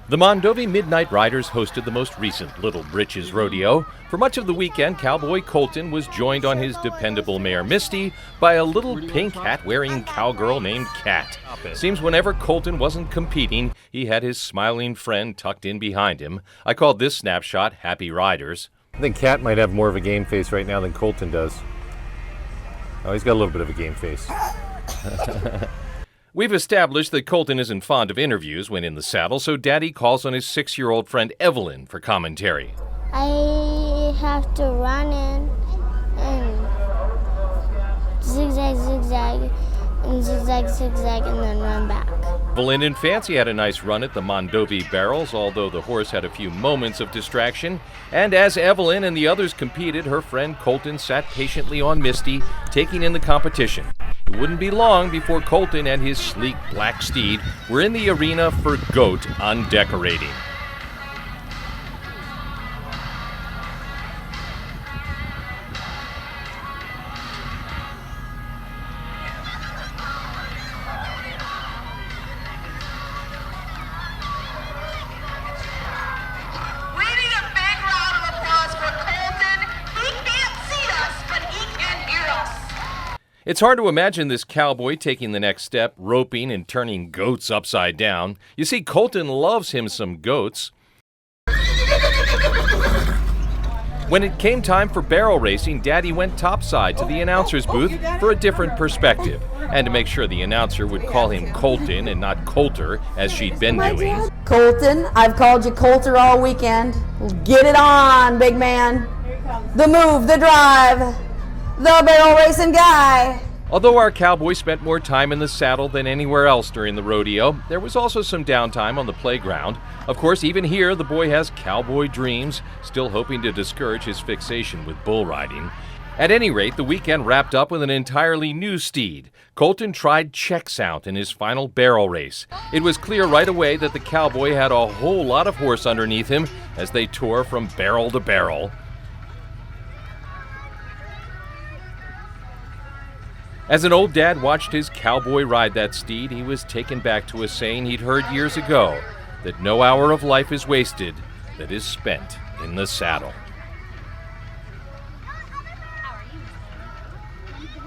The Mondovi Midnight Riders hosted the most recent Little Britches Rodeo. For much of the weekend, Cowboy Colt was joined on his dependable mare Misty by a little pink hat-wearing cowgirl named Cat. Seems whenever Colt wasn't competing, he had his smiling friend tucked in behind him. I called this snapshot Happy Riders. I think Cat might have more of a game face right now than Colton does. Oh, he's got a little bit of a game face. We've established that Colton isn't fond of interviews when in the saddle, so Daddy calls on his 6-year-old friend Evelyn for commentary. I have to run in and zigzag, zigzag, and zigzag, zigzag, and then run back. Evelyn and Fancy had a nice run at the Mondovi barrels, although the horse had a few moments of distraction. And as Evelyn and the others competed, her friend Colton sat patiently on Misty, taking in the competition. It wouldn't be long before Colton and his sleek black steed were in the arena for goat undecorating. It's hard to imagine this cowboy taking the next step, roping and turning goats upside down. You see, Colton loves him some goats. When it came time for barrel racing, Daddy went topside to the announcer's booth for a different perspective, and to make sure the announcer would call him Colton and not Coulter, as she'd been doing. Colton, I've called you Coulter all weekend. Get it on, big man. The move, the drive. The barrel racing guy. Although our cowboy spent more time in the saddle than anywhere else during the rodeo, there was also some downtime on the playground. Of course, even here, the boy has cowboy dreams, still hoping to discourage his fixation with bull riding. At any rate, the weekend wrapped up with an entirely new steed. Colton tried checks out in his final barrel race. It was clear right away that the cowboy had a whole lot of horse underneath him as they tore from barrel to barrel. As an old dad watched his cowboy ride that steed, he was taken back to a saying he'd heard years ago, that no hour of life is wasted that is spent in the saddle.